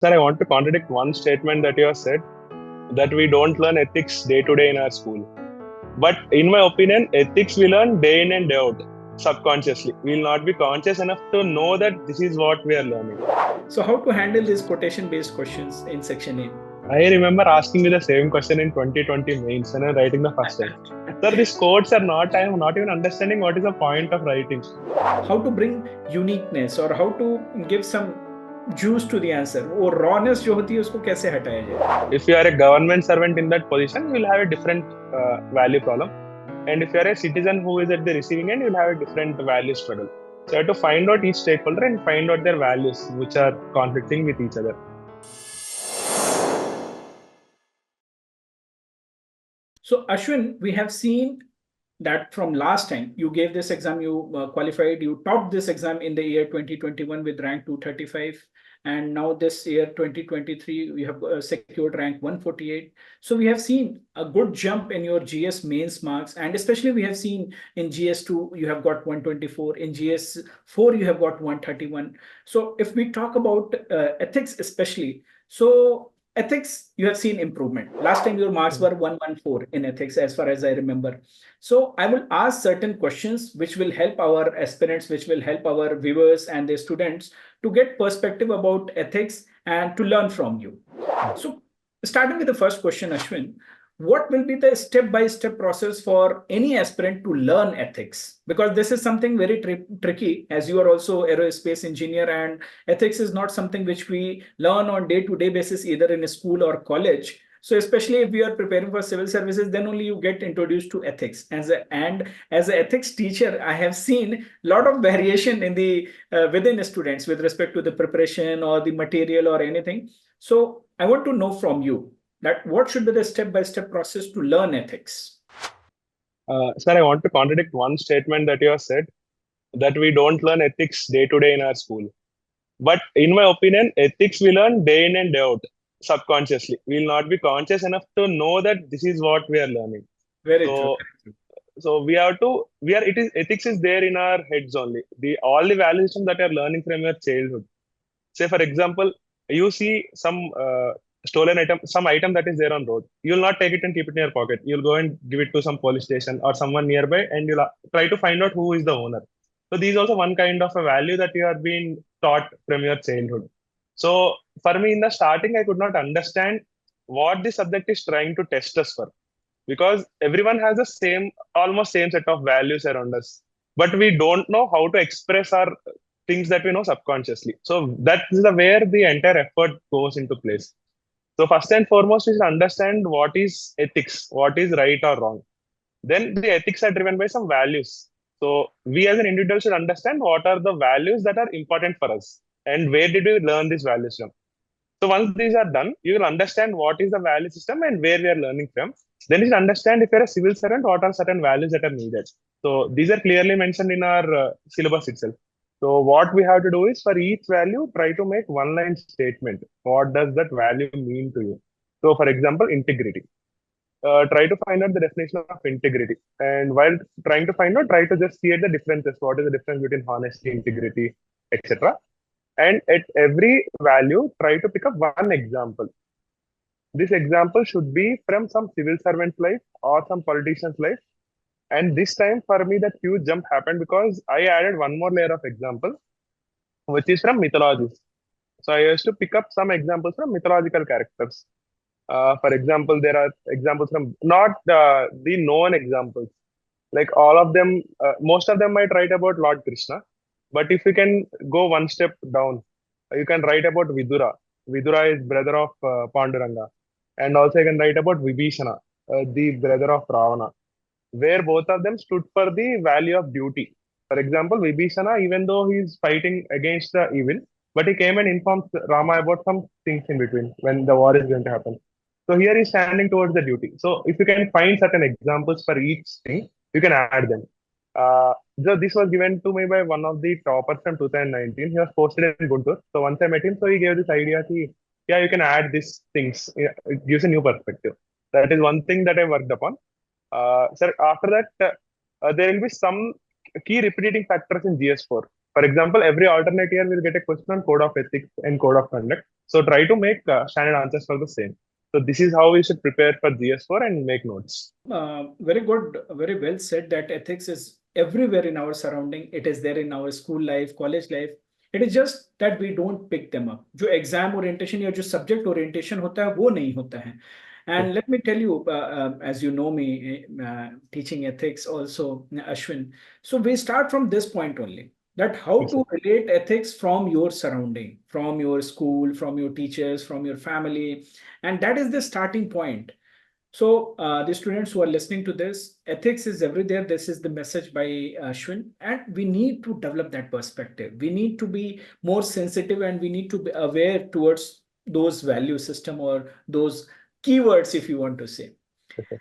Sir, I want to contradict one statement that you have said that we don't learn ethics day to day in our school. But in my opinion, ethics we learn day in and day out, subconsciously. We will not be conscious enough to know that this is what we are learning. So how to handle these quotation-based questions in section A? I remember asking me the same question in 2020 mains when I was writing the first time. Sir, these quotes are not, I am not even understanding what is the point of writing. How to bring uniqueness or how to give some juice to the answer, वो rawness जो होती है उसको कैसे हटाया जाए? If you are a government servant in that position, you will have a different value problem. And if you are a citizen who is at the receiving end, you will have a different value struggle. So you have to find out each stakeholder and find out their values, which are conflicting with each other. So Ashwin, we have seen that from last time you gave this exam, you qualified, you topped this exam in the year 2021 with rank 235. And now this year 2023, we have secured rank 148. So we have seen a good jump in your GS mains marks. And especially we have seen in GS2, you have got 124. In GS4, you have got 131. So if we talk about ethics especially, so ethics, you have seen improvement. Last time your marks were 114 in ethics, as far as I remember. So I will ask certain questions which will help our aspirants, which will help our viewers and the students to get perspective about ethics and to learn from you. So starting with the first question, Ashwin, what will be the step-by-step process for any aspirant to learn ethics? Because this is something very tricky, as you are also aerospace engineer, and ethics is not something which we learn on day-to-day basis, either in a school or college. So especially if we are preparing for civil services, then only you get introduced to ethics. And as an ethics teacher, I have seen a lot of variation in the within the students with respect to the preparation or the material or anything. So I want to know from you that what should be the step-by-step process to learn ethics? Sir, I want to contradict one statement that you have said that we don't learn ethics day to day in our school. But in my opinion, ethics we learn day in and day out, subconsciously. We will not be conscious enough to know that this is what we are learning. Very So, true. so we have to, we are, it is, ethics is there in our heads only. All the value systems that you are learning from your childhood. Say, for example, you see some stolen item, some item that is there on road. You will not take it and keep it in your pocket. You'll go and give it to some police station or someone nearby, and you'll try to find out who is the owner. So these also one kind of a value that you are being taught from your childhood. So for me, in the starting, I could not understand what the subject is trying to test us for, because everyone has the same, almost same set of values around us, but we don't know how to express our things that we know subconsciously. So that is the where the entire effort goes into place. So first and foremost is to understand what is ethics, what is right or wrong. Then the ethics are driven by some values. So we as an individual should understand what are the values that are important for us and where did we learn these values from. So once these are done, you will understand what is the value system and where we are learning from. Then you should understand if you're a civil servant, what are certain values that are needed. So these are clearly mentioned in our syllabus itself. So what we have to do is for each value, try to make one line statement. What does that value mean to you? So for example, integrity. Try to find out the definition of integrity. And while trying to find out, try to just see the differences. What is the difference between honesty, integrity, etc. And at every value, try to pick up one example. This example should be from some civil servant's life or some politician's life. And this time for me, that huge jump happened because I added one more layer of example, which is from mythologies. So I used to pick up some examples from mythological characters. For example, there are examples from not the known examples. Like all of them, most of them might write about Lord Krishna. But if you can go one step down, you can write about Vidura. Vidura is brother of Panduranga. And also you can write about Vibhishana, the brother of Ravana, where both of them stood for the value of duty. For example, Vibhishana, even though he is fighting against the evil, but he came and informed Rama about some things in between when the war is going to happen. So here he's standing towards the duty. So if you can find certain examples for each thing, you can add them. So this was given to me by one of the toppers from 2019. He was posted in Guntur. So once I met him, so he gave this idea that, yeah, you can add these things. Yeah, it gives a new perspective. That is one thing that I worked upon. Sir, after that, there will be some key repeating factors in GS4. For example, every alternate year we'll get a question on code of ethics and code of conduct. So try to make standard answers for the same. So this is how we should prepare for GS4 and make notes. Very good, very well said that ethics is everywhere in our surrounding. It is there in our school life, college life. It is just that we don't pick them up. जो exam orientation या जो subject orientation होता है वो नहीं होता है. And let me tell you, as you know me, teaching ethics also, Ashwin. So we start from this point only, that how Yes, to sir. relate ethics from your surrounding, from your school, from your teachers, from your family. And that is the starting point. So the students who are listening to this, ethics is everywhere. This is the message by Ashwin, and we need to develop that perspective. We need to be more sensitive, and we need to be aware towards those value system or those keywords, if you want to say. Yes, sir.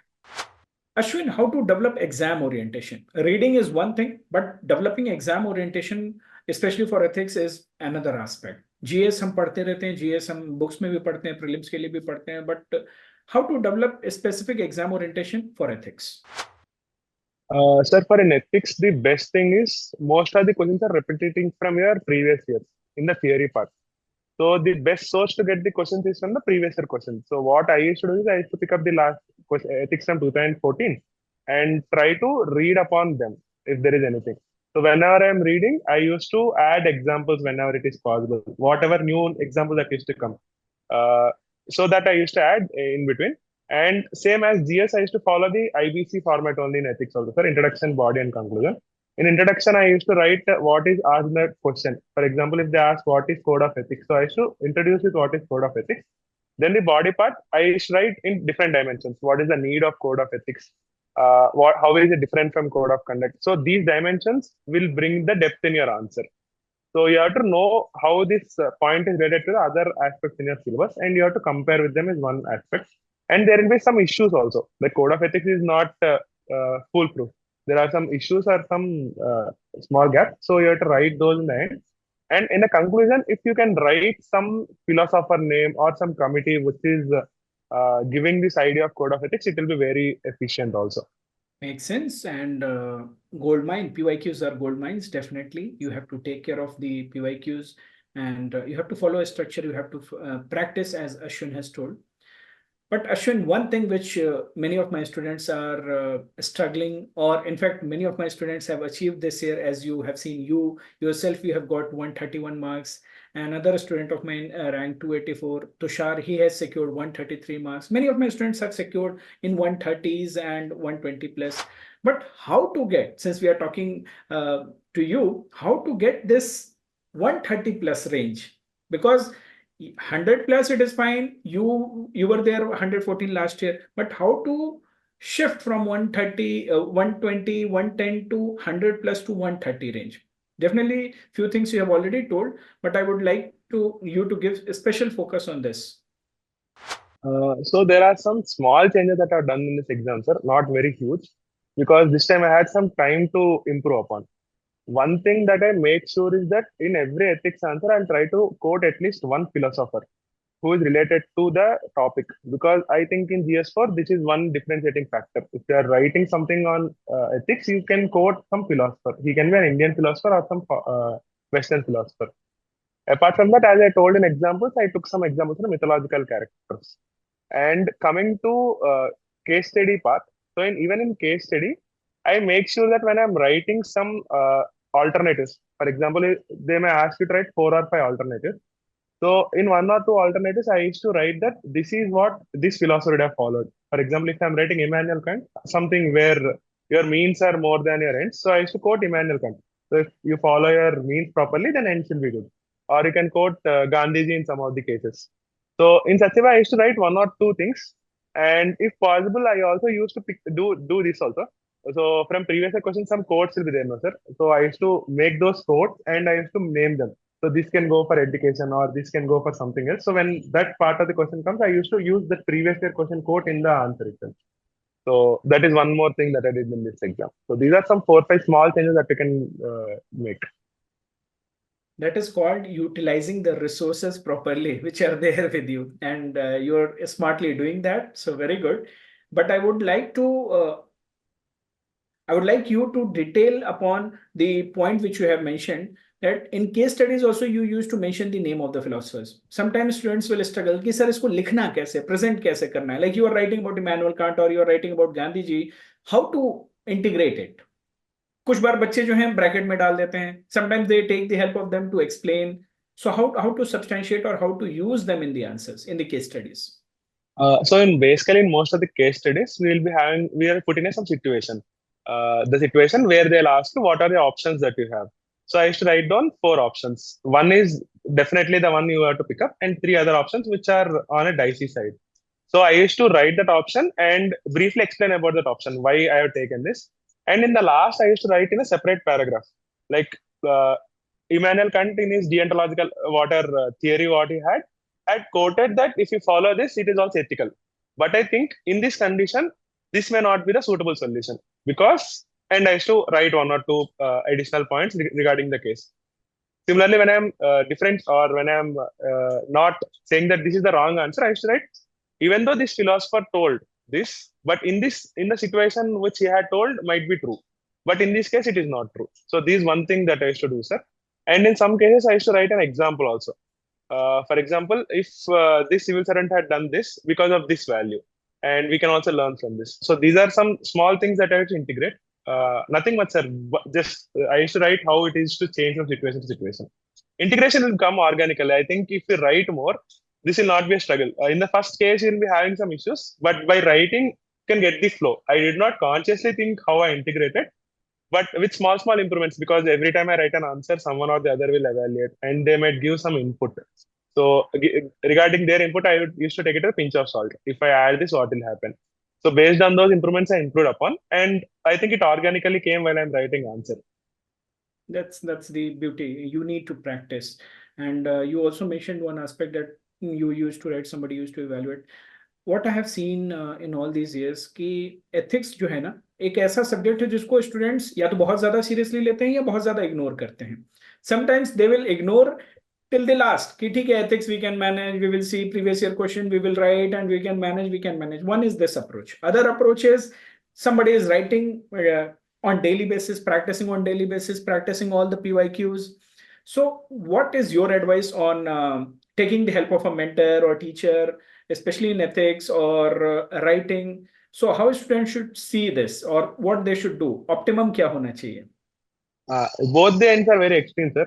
Ashwin, how to develop exam orientation? Reading is one thing, but developing exam orientation, especially for ethics, is another aspect. GS हम पढ़ते रहते हैं, GS हम books में भी पढ़ते हैं, prelims के लिए भी पढ़ते हैं, but how to develop a specific exam orientation for ethics? Sir, for in ethics, the best thing is most of the questions are repeating from your previous years in the theory part. So the best source to get the questions is from the previous year questions. So what I used to do is I used to pick up the last ethics from 2014 and try to read upon them if there is anything. So whenever I'm reading, I used to add examples whenever it is possible, whatever new example that used to come. So that I used to add in between. And same as GS, I used to follow the IBC format only in ethics also, for introduction, body, and conclusion. In introduction, I used to write what is asked in that question. For example, if they ask what is code of ethics, so I used to introduce with what is code of ethics. Then the body part, I used to write in different dimensions. What is the need of code of ethics? How is it different from code of conduct? So these dimensions will bring the depth in your answer. So you have to know how this point is related to the other aspects in your syllabus, and you have to compare with them as one aspect. And there will be some issues also. The code of ethics is not foolproof. There are some issues or some small gaps. So you have to write those in the end. And in the conclusion, if you can write some philosopher name or some committee which is giving this idea of code of ethics, it will be very efficient also. Makes sense. And gold mine, PYQs are gold mines. Definitely, you have to take care of the PYQs, and you have to follow a structure. You have to practice, as Ashwin has told. But Ashwin, one thing which many of my students are struggling, or in fact, many of my students have achieved this year, as you have seen, you yourself, you have got 131 marks. Another student of mine ranked 284, Tushar, he has secured 133 marks. Many of my students have secured in 130s and 120 plus. But how to get, since we are talking to you, how to get this 130 plus range? Because 100 plus it is fine, you were there 114 last year, but how to shift from 130 120 110 to 100 plus to 130 range? Definitely few things you have already told, but I would like to you to give a special focus on this. So there are some small changes that are done in this exam, sir, not very huge, because this time I had some time to improve upon. One thing that I make sure is that in every ethics answer, I'll try to quote at least one philosopher who is related to the topic. Because I think in GS4, this is one differentiating factor. If you are writing something on ethics, you can quote some philosopher. He can be an Indian philosopher or some Western philosopher. Apart from that, as I told in examples, I took some examples from mythological characters. And coming to case study part, so even in case study, I make sure that when I'm writing some alternatives, for example, they may ask you to write 4 or 5 alternatives. So in 1 or 2 alternatives, I used to write that this is what this philosopher would have followed. For example, if I'm writing Immanuel Kant, something where your means are more than your ends, so I used to quote Immanuel Kant. So if you follow your means properly, then ends will be good. Or you can quote Gandhiji in some of the cases. So in such a way, I used to write 1 or 2 things, and if possible, I also used to do this also. So from previous questions, some quotes will be there, no sir. So I used to make those quotes and I used to name them. So this can go for education or this can go for something else. So when that part of the question comes, I used to use the previous year question quote in the answer itself. So that is one more thing that I did in this exam. So these are some 4 or 5 small changes that you can make. That is called utilizing the resources properly, which are there with you, and you're smartly doing that. So very good. But I would like you to detail upon the point which you have mentioned. that in case studies also you used to mention the name of the philosophers. Sometimes students will struggle कि sir इसको लिखना कैसे, present कैसे करना है. Like you are writing about Immanuel Kant or you are writing about Gandhi ji, how to integrate it. कुछ बार बच्चे जो हैं ब्रैकेट में डाल देते हैं. Sometimes they take the help of them to explain. So how to substantiate or how to use them in the answers in the case studies. So basically in most of the case studies, we are putting in some situation. The situation where they'll ask you what are the options that you have. So I used to write down 4 options. One is definitely the one you have to pick up, and 3 other options which are on a dicey side. So I used to write that option and briefly explain about that option, why I have taken this. And in the last, I used to write in a separate paragraph. Like Immanuel Kant in his deontological theory, what he had quoted that if you follow this, it is also ethical. But I think in this condition, this may not be the suitable solution because, and I used to write 1 or 2 additional points regarding the case. Similarly, when I'm different or when I'm not saying that this is the wrong answer, I used to write, even though this philosopher told this, but in the situation which he had told might be true. But in this case, it is not true. So this is one thing that I used to do, sir. And in some cases, I used to write an example also. For example, if this civil servant had done this because of this value, and we can also learn from this. So these are some small things that I have to integrate. Nothing much, sir. Just I used to write how it is to change from situation to situation. Integration will come organically. I think if you write more, this will not be a struggle. In the first case, you'll be having some issues, but by writing, you can get the flow. I did not consciously think how I integrated, but with small improvements, because every time I write an answer, someone or the other will evaluate and they might give some input. So regarding their input, I used to take it with a pinch of salt. If I add this, what will happen? So based on those improvements, I include upon, and I think it organically came while I'm writing answer. That's the beauty. You need to practice. And you also mentioned one aspect that you used to write, somebody used to evaluate. What I have seen in all these years कि ethics जो है ना, एक ऐसा subject है जिसको students या तो बहुत ज्यादा सीरियसली लेते हैं या बहुत ज्यादा इग्नोर करते हैं. Sometimes they will ignore till the last कि ठीक है, ethics we can manage, we will see previous year question, we will write and we can manage. One is this approach. Other approach is somebody is writing on daily basis, practicing on daily basis, practicing all the PYQs. So what is your advice on taking the help of a mentor or teacher, especially in ethics or writing? So how students should see this or what they should do? Optimum क्या होना चाहिए? Both the ends are very extreme, sir.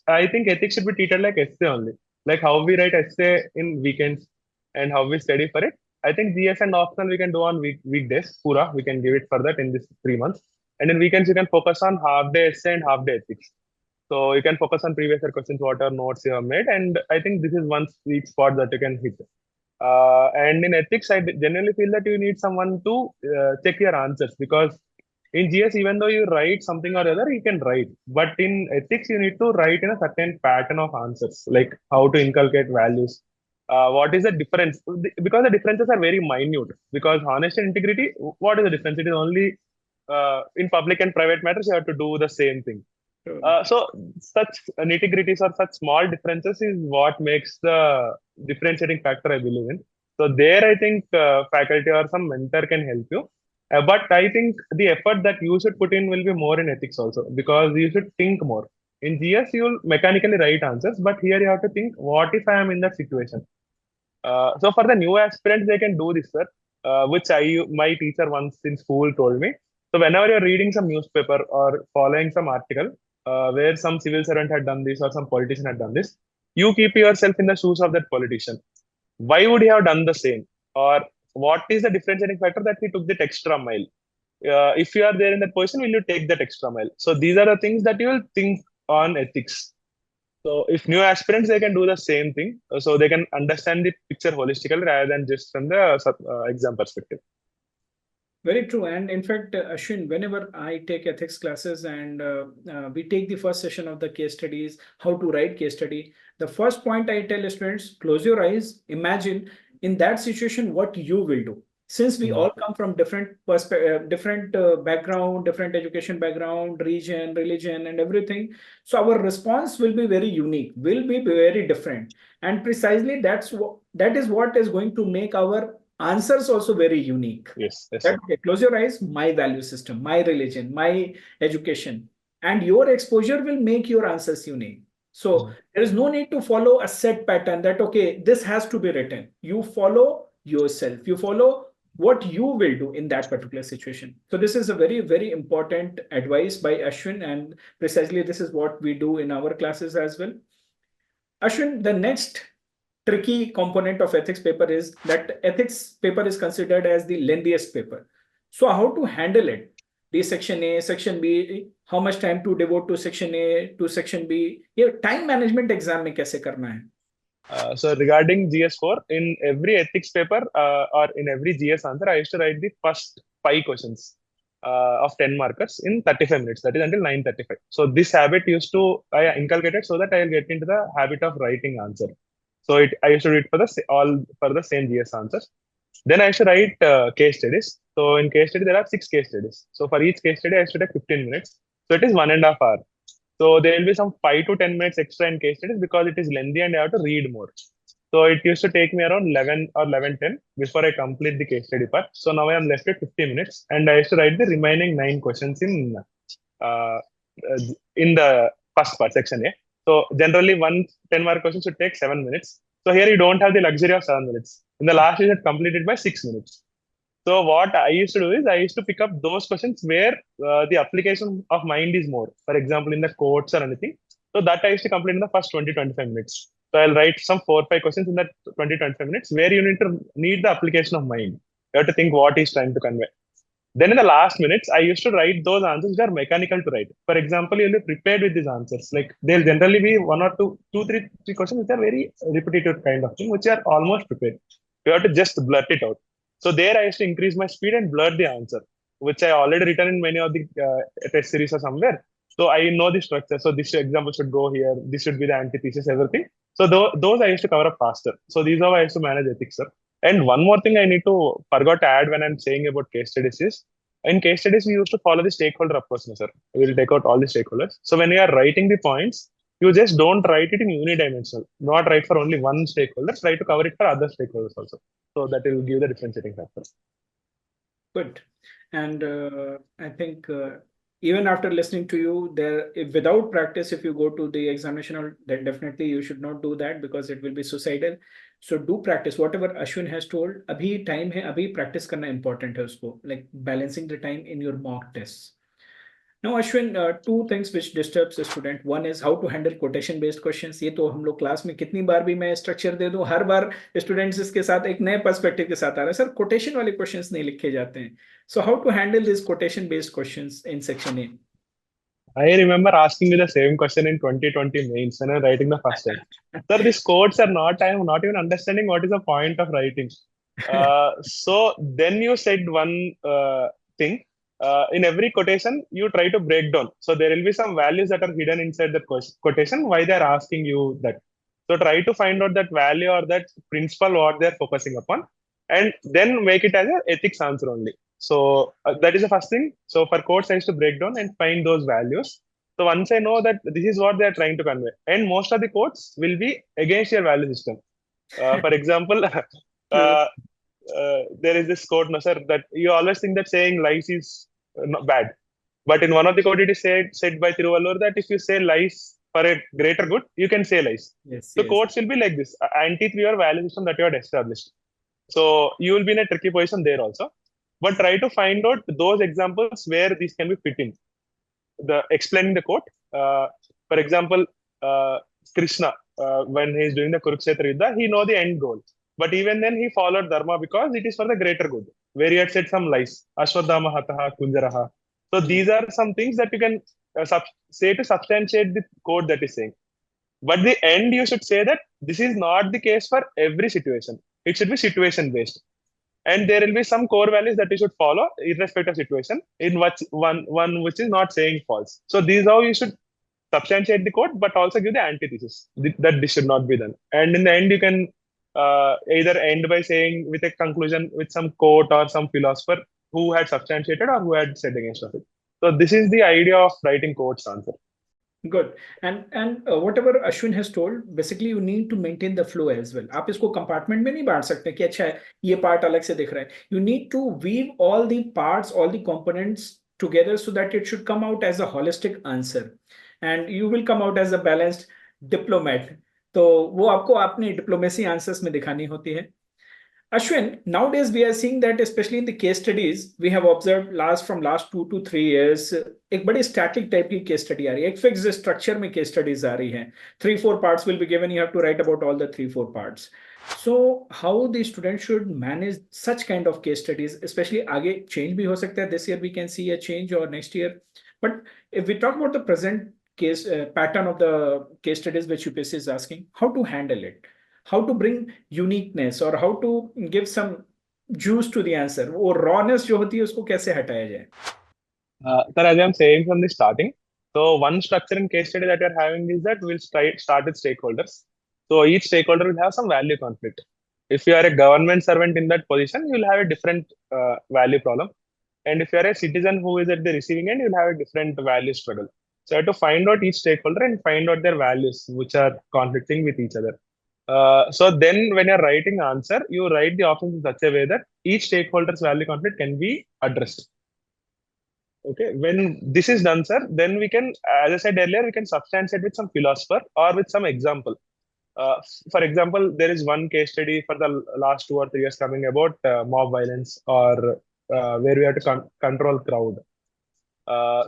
I think ethics should be treated like essay only. Like how we write essay in weekends and how we study for it. I think GS and optional we can do on weekdays. Pura, we can give it for that in this 3 months. And in weekends, you can focus on half day essay and half day ethics. So you can focus on previous year questions, what are notes you have made. And I think this is one sweet spot that you can hit. And in ethics, I generally feel that you need someone to check your answers, because in GS, even though you write something or other, you can write. But in ethics, you need to write in a certain pattern of answers, like how to inculcate values. What is the difference? Because the differences are very minute. Because honesty and integrity, what is the difference? It is only in public and private matters, you have to do the same thing. So such nitty-gritties or such small differences is what makes the differentiating factor, I believe in. So there, I think faculty or some mentor can help you. But I think the effort that you should put in will be more in ethics also, because you should think more. In GS, you'll mechanically write answers, but here you have to think, what if I am in that situation? So for the new aspirants, they can do this, sir, which my teacher once in school told me. So whenever you're reading some newspaper or following some article where some civil servant had done this or some politician had done this, you keep yourself in the shoes of that politician. Why would he have done the same? Or what is the differentiating factor that he took that extra mile? If you are there in that position, will you take that extra mile? So these are the things that you will think on ethics. So if new aspirants, they can do the same thing. So they can understand the picture holistically rather than just from the exam perspective. Very true. And in fact, Aswin, whenever I take ethics classes and we take the first session of the case studies, how to write case study, the first point I tell students, close your eyes, imagine in that situation what you will do. Since we all come from different background, different education background, region, religion, and everything. So our response will be very unique, will be very different. And precisely that is what is going to make our answers also very unique. Yes. Okay, close your eyes, my value system, my religion, my education. and your exposure will make your answers unique. So there is no need to follow a set pattern that, okay, this has to be written. You follow yourself. You follow what you will do in that particular situation. So this is a very, very important advice by Ashwin, and precisely this is what we do in our classes as well. Ashwin, the next tricky component of ethics paper is that ethics paper is considered as the lengthiest paper. So how to handle it? The section A, section B, how much time to devote to section A, to section B? ये time management exam में कैसे करना है? So regarding GS4, in every ethics paper or in every GS answer, I used to write the first 5 questions of 10 markers in 35 minutes. That is until 9:35. So this habit I inculcated so that I will get into the habit of writing answer. So I used to do it for the same GS answers. Then I used to write case studies. So in case study, there are 6 case studies. So for each case study, I used to take 15 minutes. So it is 1.5 hours. So there will be some 5 to 10 minutes extra in case studies because it is lengthy and I have to read more. So it used to take me around 11 or 11:10 before I complete the case study part. So now I am left with 50 minutes and I used to write the remaining 9 questions uh, in the first part, section A. So generally, one 10-mark question should take 7 minutes. So here you don't have the luxury of 7 minutes. In the last, you should complete it by 6 minutes. So what I used to do is I used to pick up those questions where the application of mind is more. For example, in the quotes or anything. So that I used to complete in the first 20-25 minutes. So I'll write some 4 or 5 questions in that 20-25 minutes where you need the application of mind. You have to think what he's trying to convey. Then in the last minutes, I used to write those answers which are mechanical to write. For example, you'll be prepared with these answers. Like there'll generally be one or three questions which are very repetitive kind of thing, which are almost prepared. You have to just blurt it out. So there I used to increase my speed and blurt the answer, which I already written in many of the test series or somewhere. So I know the structure. So this example should go here. This should be the antithesis, everything. So those I used to cover up faster. So these are how I used to manage ethics, sir. And one more thing I forgot to add when I'm saying about case studies is, in case studies, we used to follow the stakeholder approach, sir. We'll take out all the stakeholders. So when you are writing the points, you just don't write it in unidimensional. Not write for only one stakeholder. Try to cover it for other stakeholders also. So that will give the differentiating factor. Good. And I think even after listening to you, without practice, if you go to the examination, then definitely you should not do that because it will be suicidal. So do practice whatever Ashwin has told. Abhi time hai, abhi practice karna important hai usko, like balancing the time in your mock tests. Now, Ashwin, 2 things which disturbs a student. One is how to handle quotation based questions. ये तो हम लोग class में कितनी बार भी मैं structure दे दूं, हर बार students इसके साथ एक नए पर्सपेक्टिव के साथ आ रहे हैं, सर कोटेशन वाले क्वेश्चंस नहीं लिखे जाते हैं. So how to handle these quotation based questions in section A? I remember asking me the same question in 2020 mains when I'm writing the first time. Sir, these quotes are not, I am not even understanding what is the point of writing. So then you said one thing. In every quotation, you try to break down. So there will be some values that are hidden inside the quotation, why they're asking you that. So try to find out that value or that principle what they're focusing upon, and then make it as an ethics answer only. So that is the first thing. So for quotes, I used to break down and find those values. So once I know that this is what they are trying to convey, and most of the quotes will be against your value system. For example, there is this quote, no, sir, that you always think that saying lies is bad. But in one of the quote, it is said by Thiruvallur that if you say lies for a greater good, you can say lies. Yes, So yes. quotes will be like this, anti to your value system that you had established. So you will be in a tricky position there also. But try to find out those examples where these can be fit in. Explaining the quote. For example, Krishna, when he is doing the Kurukshetra Yuddha, he know the end goal. But even then, he followed Dharma because it is for the greater good. Where he had said some lies. Ashwadhama hataha kunjaraha. So these are some things that you can say to substantiate the quote that is saying. But the end, you should say that this is not the case for every situation. It should be situation based. And there will be some core values that you should follow irrespective of situation in one which is not saying false. So these are how you should substantiate the quote, but also give the antithesis that this should not be done. And in the end, you can either end by saying with a conclusion with some quote or some philosopher who had substantiated or who had said against of it. So this is the idea of writing quotes answer. Good. And whatever Ashwin has told, basically you need to maintain the flow as well. आप इसको compartment में नहीं बांट सकते कि अच्छा है ये part अलग से दिख रहा है. You need to weave all the parts, all the components together so that it should come out as a holistic answer and you will come out as a balanced diplomat. तो वो आपको अपनी diplomacy answers में दिखानी होती है. Ashwin, nowadays we are seeing that especially in the case studies, we have observed from last 2 to 3 years, एक बड़ी static type की case study आ रही है, एक fixed structure में case studies आ रही हैं. 3-4 parts will be given, you have to write about all the 3-4 parts. So how the student should manage such kind of case studies, especially आगे change भी हो सकता है, this year we can see a change or next year. But if we talk about the present case pattern of the case studies which UPSC is asking, how to handle it? How to bring uniqueness or how to give some juice to the answer, वो rawness जो होती है उसको कैसे हटाया जाए? Sir, as I'm saying from the starting, so one structure in case study that you're having is that we'll start with stakeholders. So each stakeholder will have some value conflict. If you are a government servant in that position, you'll have a different value problem. And if you are a citizen who is at the receiving end, you'll have a different value struggle. So you have to find out each stakeholder and find out their values, which are conflicting with each other. So then when you're writing answer, you write the options in such a way that each stakeholder's value conflict can be addressed. Okay, when this is done, sir, then we can, as I said earlier, we can substantiate with some philosopher or with some example. For example, there is one case study for the last 2 or 3 years coming about mob violence or where we have to control crowd.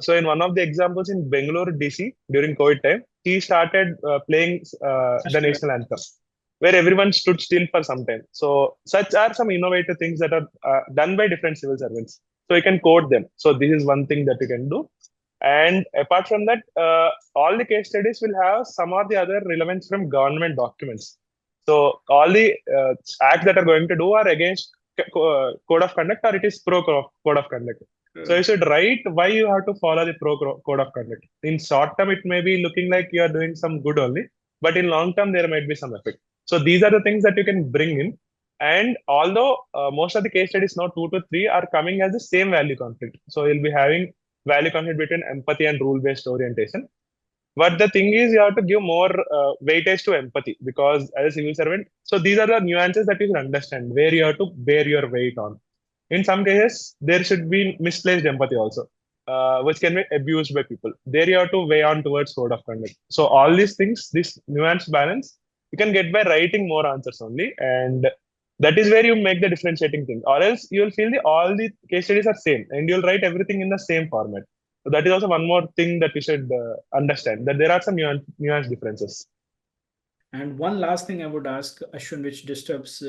So in one of the examples in Bangalore, DC, during COVID time, he started playing the national anthem, where everyone stood still for some time. So such are some innovative things that are done by different civil servants. So you can quote them. So this is one thing that you can do. And apart from that, all the case studies will have some or the other relevance from government documents. So all the acts that are going to do are against code of conduct or it is pro code of conduct. So you should write why you have to follow the pro code of conduct. In short term, it may be looking like you are doing some good only, but in long term, there might be some effect. So these are the things that you can bring in. And although most of the case studies now 2 to 3 are coming as the same value conflict. So you'll be having value conflict between empathy and rule-based orientation. But the thing is, you have to give more weightage to empathy because as a civil servant, so these are the nuances that you should understand where you have to bear your weight on. In some cases, there should be misplaced empathy also, which can be abused by people. There you have to weigh on towards code of conduct. So all these things, this nuanced balance, you can get by writing more answers only, and that is where you make the differentiating thing. Or else you will feel all the case studies are same, and you'll write everything in the same format. So that is also one more thing that you should understand, that there are some nuance differences. And one last thing I would ask, Ashwin, which disturbs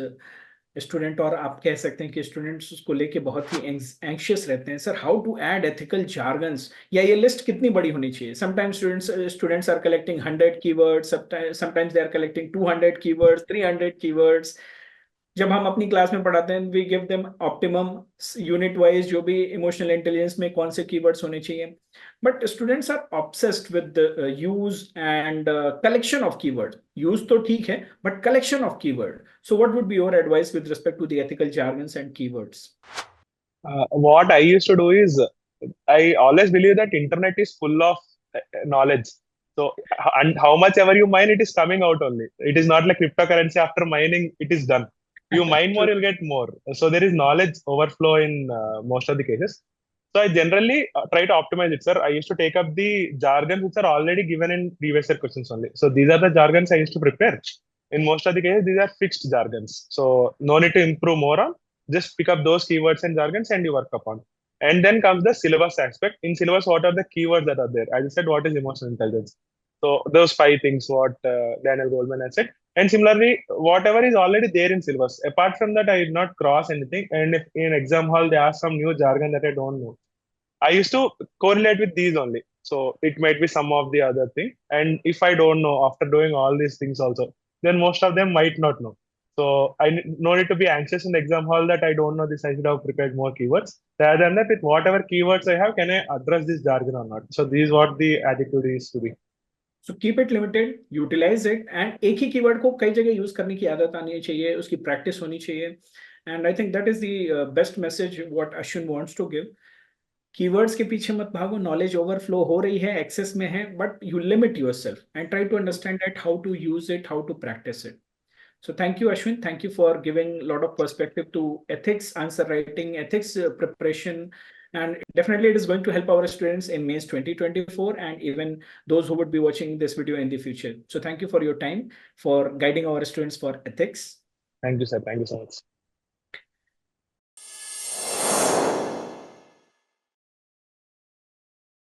student और आप कह सकते हैं कि students उसको लेके बहुत ही anxious रहते हैं. Sir, how to add ethical jargons, या ये लिस्ट कितनी बड़ी होनी चाहिए? Sometimes students are collecting 100 keywords, sometimes they are collecting 200 keywords, 300 keywords. जब हम अपनी क्लास में पढ़ाते हैं, we give them optimum unit wise जो भी इमोशनल इंटेलिजेंस में कौन से कीवर्ड्स होने चाहिए. But students are obsessed with use and collection of keyword. Use तो ठीक है, but collection of keyword. So what would be your advice with respect to the ethical jargons and keywords? What I used to do is, I always believe that internet is full of knowledge. So, and how much ever you mine, it is coming out only. It is not like cryptocurrency. After mining, it is done. You mine more, you'll get more. So there is knowledge overflow in most of the cases. So I generally try to optimize it, sir. I used to take up the jargons which are already given in previous year questions only. So these are the jargons I used to prepare. In most of the cases, these are fixed jargons. So no need to improve more on. Just pick up those keywords and jargons and you work upon. And then comes the syllabus aspect. In syllabus, what are the keywords that are there? As I said, what is emotional intelligence? So those 5 things what Daniel Goleman has said. And similarly, whatever is already there in syllabus. Apart from that, I did not cross anything. And if in exam hall they ask some new jargon that I don't know, I used to correlate with these only. So it might be some of the other thing. And if I don't know after doing all these things also, then most of them might not know. So I no need to be anxious in the exam hall that I don't know this. I should have prepared more keywords. Rather than that, with whatever keywords I have, can I address this jargon or not? So this is what the attitude is to be. So keep it limited, utilize it, and एक ही keyword को कई जगह use करने की आदत आनी चाहिए, उसकी प्रैक्टिस होनी चाहिए. And I think that is the best message what Ashwin wants to give. Keywords के पीछे मत भागो, नॉलेज ओवरफ्लो हो रही है, एक्सेस में है, but you limit yourself and try to understand that how to use it, how to practise it. So thank you, Ashwin. Thank you for giving a lot of perspective to ethics, answer writing, ethics preparation, And definitely it is going to help our students in MAINS 2024 and even those who would be watching this video in the future. So thank you for your time for guiding our students for ethics. Thank you, sir. Thank you so much.